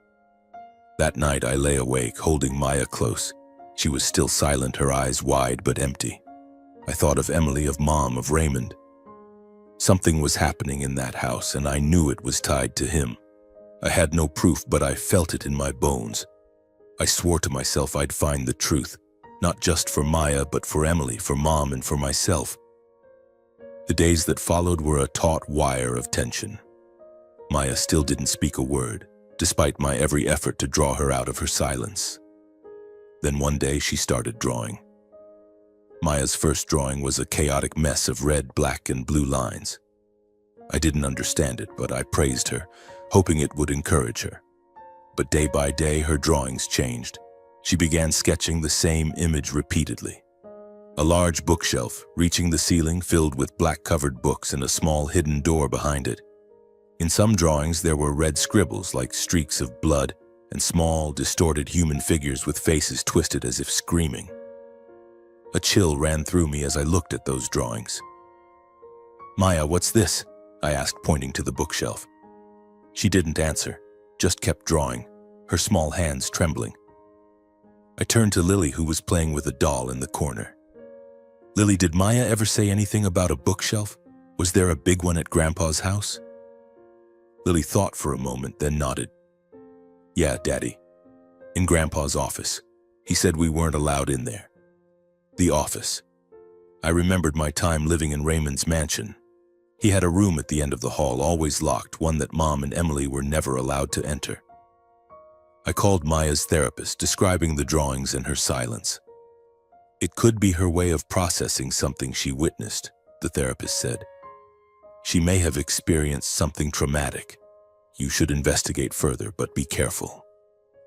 That night I lay awake, holding Maya close. She was still silent, her eyes wide but empty. I thought of Emily, of Mom, of Raymond. Something was happening in that house, and I knew it was tied to him. I had no proof, but I felt it in my bones. I swore to myself I'd find the truth, not just for Maya, but for Emily, for Mom, and for myself. The days that followed were a taut wire of tension. Maya still didn't speak a word, despite my every effort to draw her out of her silence. Then one day she started drawing. Maya's first drawing was a chaotic mess of red, black, and blue lines. I didn't understand it, but I praised her, hoping it would encourage her. But day by day, her drawings changed. She began sketching the same image repeatedly. A large bookshelf, reaching the ceiling, filled with black-covered books and a small hidden door behind it. In some drawings, there were red scribbles like streaks of blood and small, distorted human figures with faces twisted as if screaming. A chill ran through me as I looked at those drawings. "Maya, what's this?" I asked, pointing to the bookshelf. She didn't answer, just kept drawing, her small hands trembling. I turned to Lily, who was playing with a doll in the corner. "Lily, did Maya ever say anything about a bookshelf? Was there a big one at Grandpa's house?" Lily thought for a moment, then nodded. "Yeah, Daddy. In Grandpa's office. He said we weren't allowed in there." The office. I remembered my time living in Raymond's mansion. He had a room at the end of the hall, always locked, one that Mom and Emily were never allowed to enter. I called Maya's therapist, describing the drawings in her silence. "It could be her way of processing something she witnessed," the therapist said. "She may have experienced something traumatic. You should investigate further, but be careful.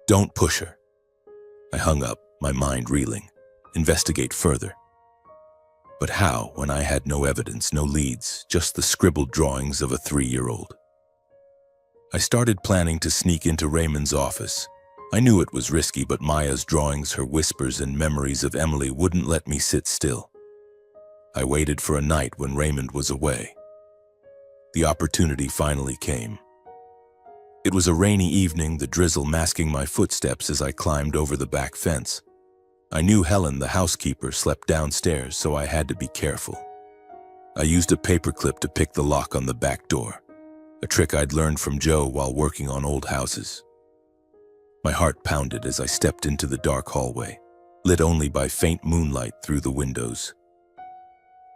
Don't push her." I hung up, my mind reeling. Investigate further. But how, when I had no evidence, no leads, just the scribbled drawings of a 3-year-old? I started planning to sneak into Raymond's office. I knew it was risky, but Maya's drawings, her whispers, and memories of Emily wouldn't let me sit still. I waited for a night when Raymond was away. The opportunity finally came. It was a rainy evening, the drizzle masking my footsteps as I climbed over the back fence. I knew Helen, the housekeeper, slept downstairs, so I had to be careful. I used a paperclip to pick the lock on the back door, a trick I'd learned from Joe while working on old houses. My heart pounded as I stepped into the dark hallway, lit only by faint moonlight through the windows.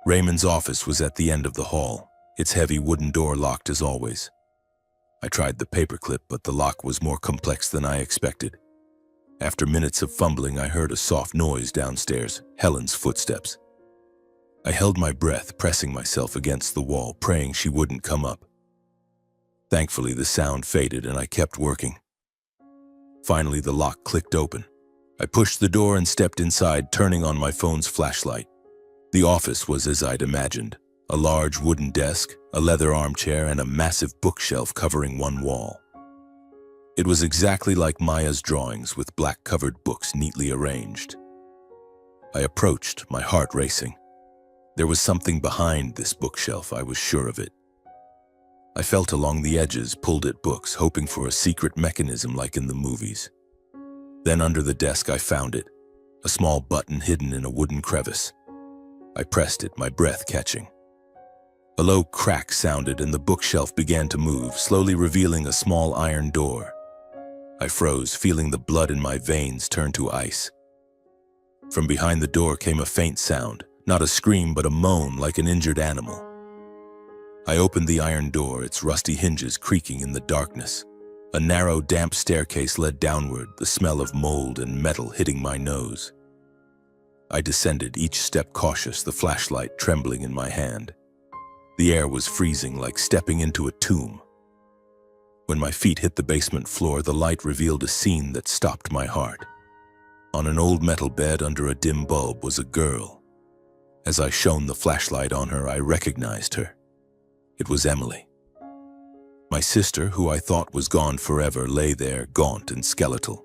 Raymond's office was at the end of the hall, its heavy wooden door locked as always. I tried the paperclip, but the lock was more complex than I expected. After minutes of fumbling, I heard a soft noise downstairs, Helen's footsteps. I held my breath, pressing myself against the wall, praying she wouldn't come up. Thankfully, the sound faded and I kept working. Finally, the lock clicked open. I pushed the door and stepped inside, turning on my phone's flashlight. The office was as I'd imagined. A large wooden desk, a leather armchair, and a massive bookshelf covering one wall. It was exactly like Maya's drawings, with black-covered books neatly arranged. I approached, my heart racing. There was something behind this bookshelf, I was sure of it. I felt along the edges, pulled at books, hoping for a secret mechanism like in the movies. Then under the desk I found it, a small button hidden in a wooden crevice. I pressed it, my breath catching. A low crack sounded and the bookshelf began to move, slowly revealing a small iron door. I froze, feeling the blood in my veins turn to ice. From behind the door came a faint sound, not a scream but a moan like an injured animal. I opened the iron door, its rusty hinges creaking in the darkness. A narrow, damp staircase led downward, the smell of mold and metal hitting my nose. I descended, each step cautious, the flashlight trembling in my hand. The air was freezing, like stepping into a tomb. When my feet hit the basement floor, the light revealed a scene that stopped my heart. On an old metal bed under a dim bulb was a girl. As I shone the flashlight on her, I recognized her. It was Emily. My sister, who I thought was gone forever, lay there, gaunt and skeletal.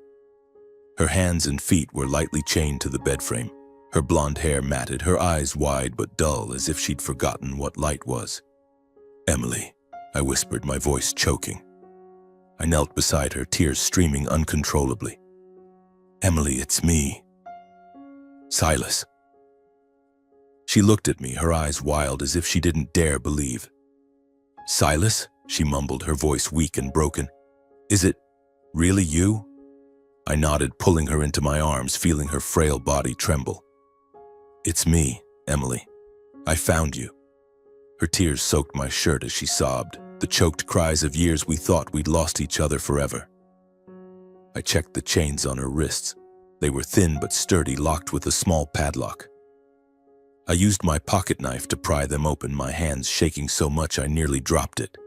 Her hands and feet were lightly chained to the bedframe, her blonde hair matted, her eyes wide but dull, as if she'd forgotten what light was. "Emily," I whispered, my voice choking. I knelt beside her, tears streaming uncontrollably. "Emily, it's me. Silas." She looked at me, her eyes wild, as if she didn't dare believe. "Silas?" she mumbled, her voice weak and broken. "Is it really you?" I nodded, pulling her into my arms, feeling her frail body tremble. "It's me, Emily. I found you." Her tears soaked my shirt as she sobbed, the choked cries of years we thought we'd lost each other forever. I checked the chains on her wrists. They were thin but sturdy, locked with a small padlock. I used my pocket knife to pry them open, my hands shaking so much I nearly dropped it.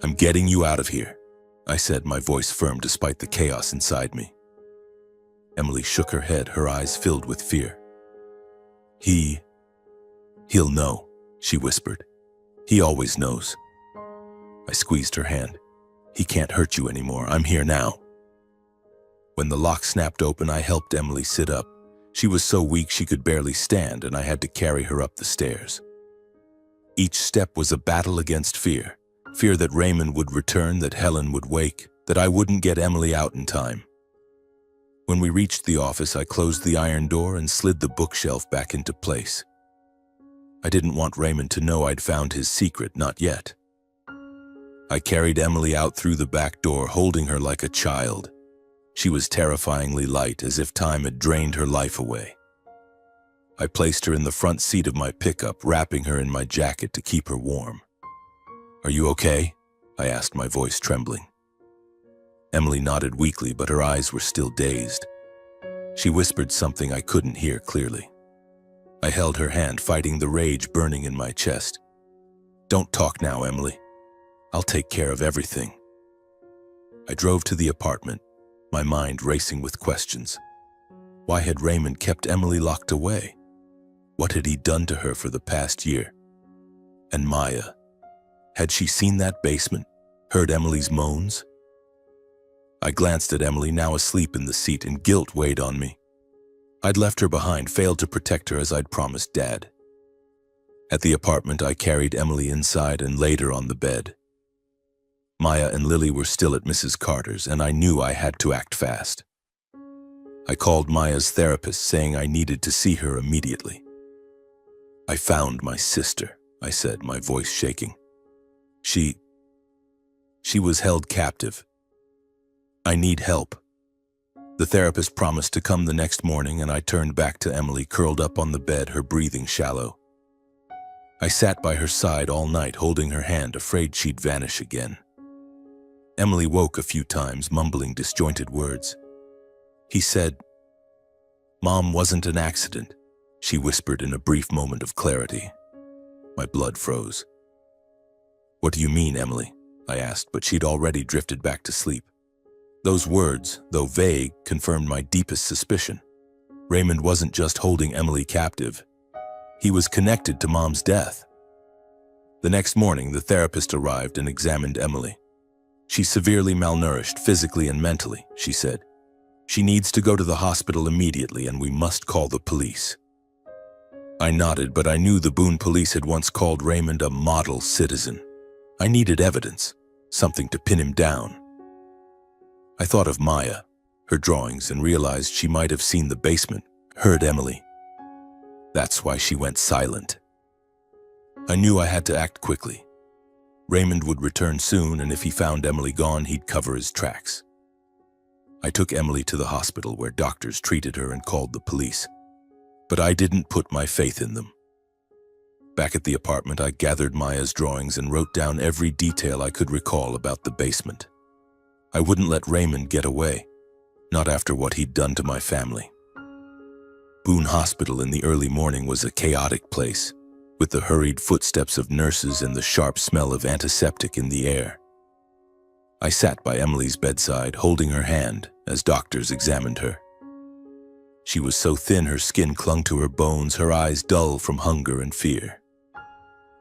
"I'm getting you out of here," I said, my voice firm despite the chaos inside me. Emily shook her head, her eyes filled with fear. He'll know," she whispered. "He always knows." I squeezed her hand. "He can't hurt you anymore. I'm here now." When the lock snapped open, I helped Emily sit up. She was so weak she could barely stand, and I had to carry her up the stairs. Each step was a battle against fear. Fear that Raymond would return, that Helen would wake, that I wouldn't get Emily out in time. When we reached the office, I closed the iron door and slid the bookshelf back into place. I didn't want Raymond to know I'd found his secret, not yet. I carried Emily out through the back door, holding her like a child. She was terrifyingly light, as if time had drained her life away. I placed her in the front seat of my pickup, wrapping her in my jacket to keep her warm. "Are you okay?" I asked, my voice trembling. Emily nodded weakly, but her eyes were still dazed. She whispered something I couldn't hear clearly. I held her hand, fighting the rage burning in my chest. "Don't talk now, Emily. I'll take care of everything." I drove to the apartment, my mind racing with questions. Why had Raymond kept Emily locked away? What had he done to her for the past year? And Maya? Had she seen that basement, heard Emily's moans? I glanced at Emily, now asleep in the seat, and guilt weighed on me. I'd left her behind, failed to protect her as I'd promised Dad. At the apartment, I carried Emily inside and laid her on the bed. Maya and Lily were still at Mrs. Carter's, and I knew I had to act fast. I called Maya's therapist, saying I needed to see her immediately. "I found my sister," I said, my voice shaking. She was held captive. I need help." The therapist promised to come the next morning, and I turned back to Emily, curled up on the bed, her breathing shallow. I sat by her side all night, holding her hand, afraid she'd vanish again. Emily woke a few times, mumbling disjointed words. "He said, Mom wasn't an accident," she whispered in a brief moment of clarity. My blood froze. "What do you mean, Emily?" I asked, but she'd already drifted back to sleep. Those words, though vague, confirmed my deepest suspicion. Raymond wasn't just holding Emily captive. He was connected to Mom's death. The next morning, the therapist arrived and examined Emily. "She's severely malnourished, physically and mentally," she said. "She needs to go to the hospital immediately, and we must call the police." I nodded, but I knew the Boone police had once called Raymond a model citizen. I needed evidence, something to pin him down. I thought of Maya, her drawings, and realized she might have seen the basement, heard Emily. That's why she went silent. I knew I had to act quickly. Raymond would return soon, and if he found Emily gone, he'd cover his tracks. I took Emily to the hospital, where doctors treated her and called the police. But I didn't put my faith in them. Back at the apartment, I gathered Maya's drawings and wrote down every detail I could recall about the basement. I wouldn't let Raymond get away, not after what he'd done to my family. Boone Hospital in the early morning was a chaotic place, with the hurried footsteps of nurses and the sharp smell of antiseptic in the air. I sat by Emily's bedside, holding her hand as doctors examined her. She was so thin her skin clung to her bones, her eyes dull from hunger and fear.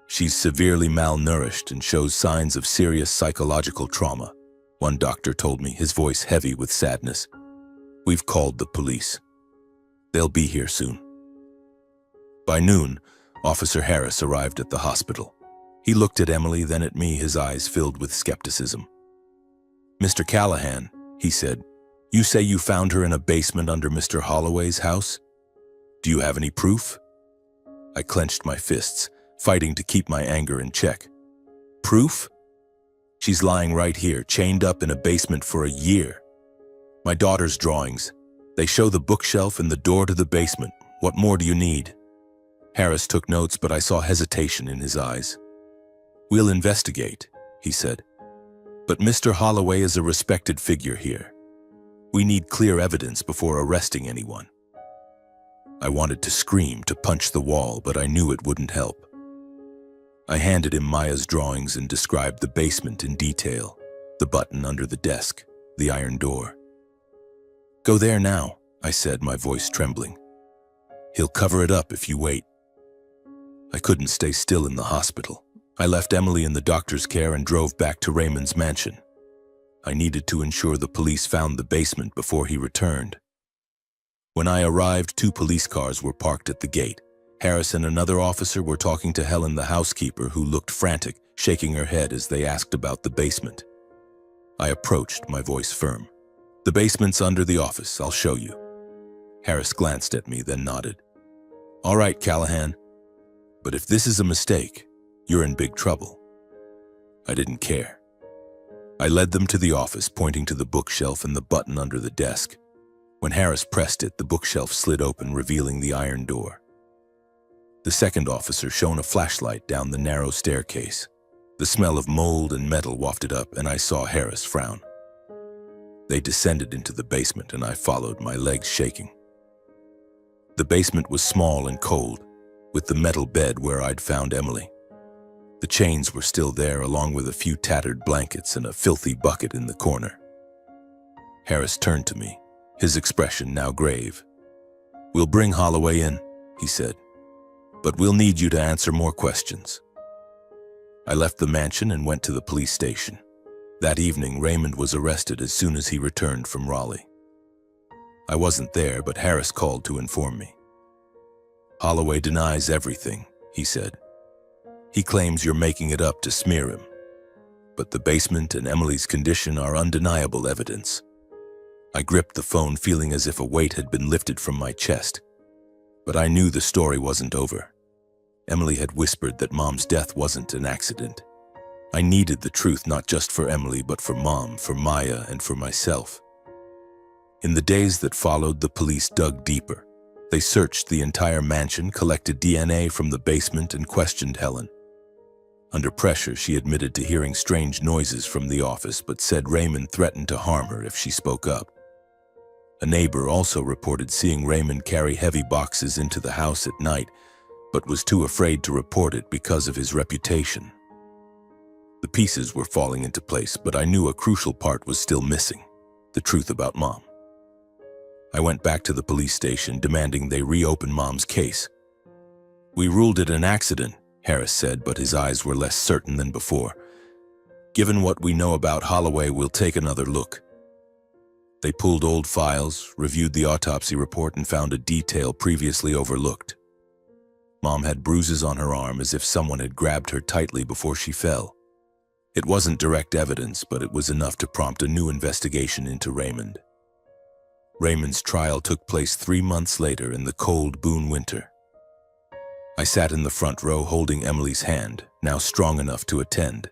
She's severely malnourished and shows signs of serious psychological trauma, one doctor told me, his voice heavy with sadness. We've called the police. They'll be here soon. By noon, Officer Harris arrived at the hospital. He looked at Emily, then at me, his eyes filled with skepticism. Mr. Callahan, he said, you say you found her in a basement under Mr. Holloway's house? Do you have any proof? I clenched my fists, fighting to keep my anger in check. Proof? She's lying right here, chained up in a basement for a year. My daughter's drawings. They show the bookshelf and the door to the basement. What more do you need? Harris took notes, but I saw hesitation in his eyes. We'll investigate, he said. But Mr. Holloway is a respected figure here. We need clear evidence before arresting anyone. I wanted to scream, to punch the wall, but I knew it wouldn't help. I handed him Maya's drawings and described the basement in detail, the button under the desk, the iron door. Go there now, I said, my voice trembling. He'll cover it up if you wait. I couldn't stay still in the hospital. I left Emily in the doctor's care and drove back to Raymond's mansion. I needed to ensure the police found the basement before he returned. When I arrived, 2 police cars were parked at the gate. Harris and another officer were talking to Helen, the housekeeper, who looked frantic, shaking her head as they asked about the basement. I approached, my voice firm. The basement's under the office, I'll show you. Harris glanced at me, then nodded. All right, Callahan. But if this is a mistake, you're in big trouble. I didn't care. I led them to the office, pointing to the bookshelf and the button under the desk. When Harris pressed it, the bookshelf slid open, revealing the iron door. The second officer shone a flashlight down the narrow staircase. The smell of mold and metal wafted up, and I saw Harris frown. They descended into the basement, and I followed, my legs shaking. The basement was small and cold, with the metal bed where I'd found Emily. The chains were still there, along with a few tattered blankets and a filthy bucket in the corner. Harris turned to me, his expression now grave. We'll bring Holloway in, he said, but we'll need you to answer more questions. I left the mansion and went to the police station. That evening, Raymond was arrested as soon as he returned from Raleigh. I wasn't there, but Harris called to inform me. Holloway denies everything, he said. He claims you're making it up to smear him. But the basement and Emily's condition are undeniable evidence. I gripped the phone, feeling as if a weight had been lifted from my chest. But I knew the story wasn't over. Emily had whispered that Mom's death wasn't an accident. I needed the truth, not just for Emily, but for Mom, for Maya, and for myself. In the days that followed, the police dug deeper. They searched the entire mansion, collected DNA from the basement, and questioned Helen. Under pressure, she admitted to hearing strange noises from the office, but said Raymond threatened to harm her if she spoke up. A neighbor also reported seeing Raymond carry heavy boxes into the house at night, but was too afraid to report it because of his reputation. The pieces were falling into place, but I knew a crucial part was still missing: the truth about Mom. I went back to the police station, demanding they reopen Mom's case. We ruled it an accident, Harris said, but his eyes were less certain than before. Given what we know about Holloway, we'll take another look. They pulled old files, reviewed the autopsy report, and found a detail previously overlooked. Mom had bruises on her arm, as if someone had grabbed her tightly before she fell. It wasn't direct evidence, but it was enough to prompt a new investigation into Raymond. Raymond's trial took place 3 months later in the cold Boone winter. I sat in the front row holding Emily's hand, now strong enough to attend.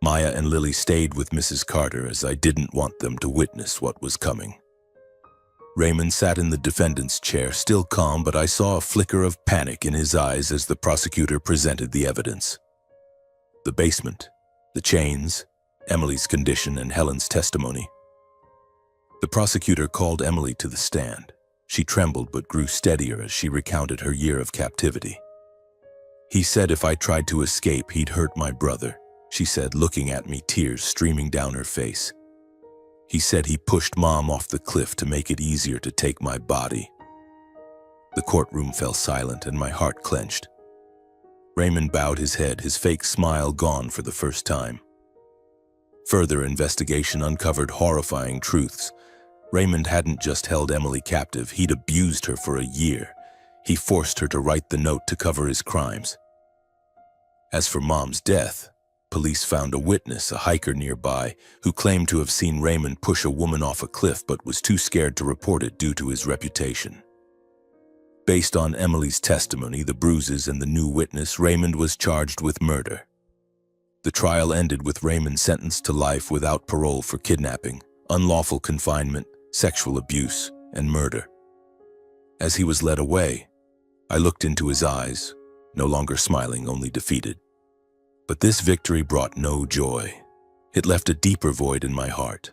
Maya and Lily stayed with Mrs. Carter, as I didn't want them to witness what was coming. Raymond sat in the defendant's chair, still calm, but I saw a flicker of panic in his eyes as the prosecutor presented the evidence. The basement, the chains, Emily's condition, and Helen's testimony. The prosecutor called Emily to the stand. She trembled but grew steadier as she recounted her year of captivity. He said if I tried to escape, he'd hurt my brother, she said, looking at me, tears streaming down her face. He said he pushed Mom off the cliff to make it easier to take my body. The courtroom fell silent and my heart clenched. Raymond bowed his head, his fake smile gone for the first time. Further investigation uncovered horrifying truths. Raymond hadn't just held Emily captive, he'd abused her for a year. He forced her to write the note to cover his crimes. As for Mom's death, police found a witness, a hiker nearby, who claimed to have seen Raymond push a woman off a cliff but was too scared to report it due to his reputation. Based on Emily's testimony, the bruises, and the new witness, Raymond was charged with murder. The trial ended with Raymond sentenced to life without parole for kidnapping, unlawful confinement, sexual abuse, and murder. As he was led away, I looked into his eyes, no longer smiling, only defeated. But this victory brought no joy. It left a deeper void in my heart.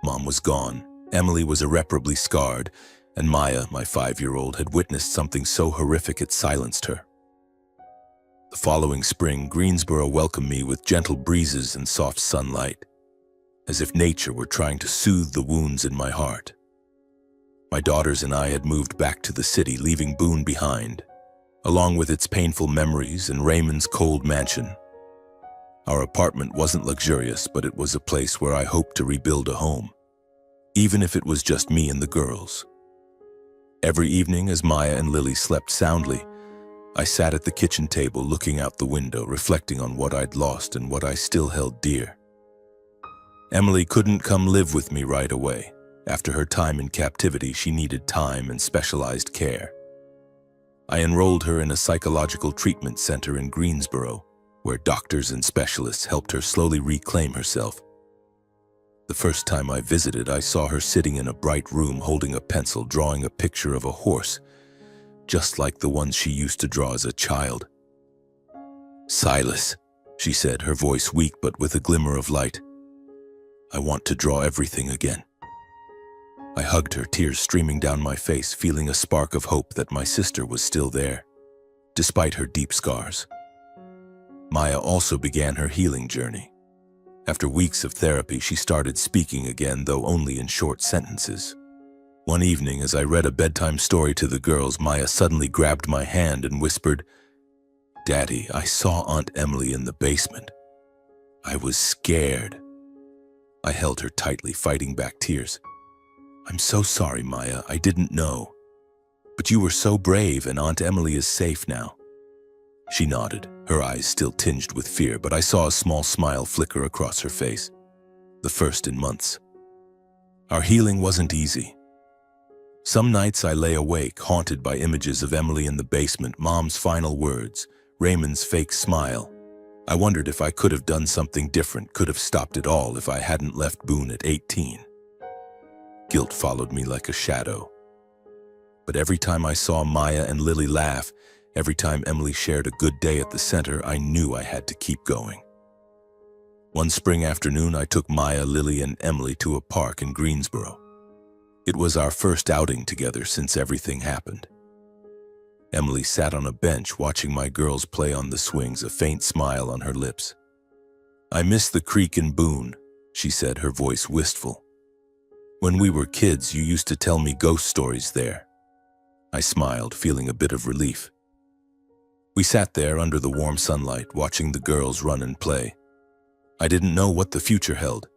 Mom was gone, Emily was irreparably scarred, and Maya, my 5-year-old, had witnessed something so horrific it silenced her. The following spring, Greensboro welcomed me with gentle breezes and soft sunlight, as if nature were trying to soothe the wounds in my heart. My daughters and I had moved back to the city, leaving Boone behind, along with its painful memories and Raymond's cold mansion. Our apartment wasn't luxurious, but it was a place where I hoped to rebuild a home, even if it was just me and the girls. Every evening, as Maya and Lily slept soundly, I sat at the kitchen table looking out the window, reflecting on what I'd lost and what I still held dear. Emily couldn't come live with me right away. After her time in captivity, she needed time and specialized care. I enrolled her in a psychological treatment center in Greensboro, where doctors and specialists helped her slowly reclaim herself. The first time I visited, I saw her sitting in a bright room holding a pencil, drawing a picture of a horse, just like the ones she used to draw as a child. "Silas," she said, her voice weak but with a glimmer of light, "I want to draw everything again." I hugged her, tears streaming down my face, feeling a spark of hope that my sister was still there, despite her deep scars. Maya also began her healing journey. After weeks of therapy, she started speaking again, though only in short sentences. One evening, as I read a bedtime story to the girls, Maya suddenly grabbed my hand and whispered, "Daddy, I saw Aunt Emily in the basement. I was scared." I held her tightly, fighting back tears. "I'm so sorry, Maya. I didn't know. But you were so brave, and Aunt Emily is safe now." She nodded, her eyes still tinged with fear, but I saw a small smile flicker across her face. The first in months. Our healing wasn't easy. Some nights I lay awake, haunted by images of Emily in the basement, Mom's final words, Raymond's fake smile. I wondered if I could have done something different, could have stopped it all if I hadn't left Boone at 18. Guilt followed me like a shadow. But every time I saw Maya and Lily laugh, every time Emily shared a good day at the center, I knew I had to keep going. One spring afternoon, I took Maya, Lily, and Emily to a park in Greensboro. It was our first outing together since everything happened. Emily sat on a bench watching my girls play on the swings, a faint smile on her lips. "I miss the creek in Boone," she said, her voice wistful. "When we were kids, you used to tell me ghost stories there." I smiled, feeling a bit of relief. We sat there under the warm sunlight, watching the girls run and play. I didn't know what the future held.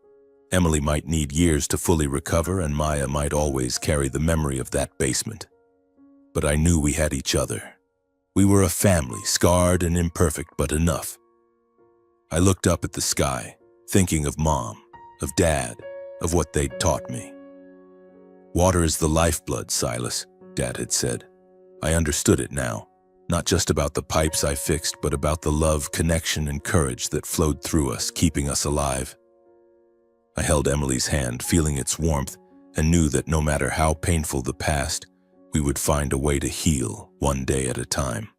Emily might need years to fully recover, and Maya might always carry the memory of that basement. But I knew we had each other. We were a family, scarred and imperfect, but enough. I looked up at the sky, thinking of Mom, of Dad, of what they'd taught me. "Water is the lifeblood, Silas," Dad had said. I understood it now. Not just about the pipes I fixed, but about the love, connection, and courage that flowed through us, keeping us alive. I held Emily's hand, feeling its warmth, and knew that no matter how painful the past, we would find a way to heal, one day at a time.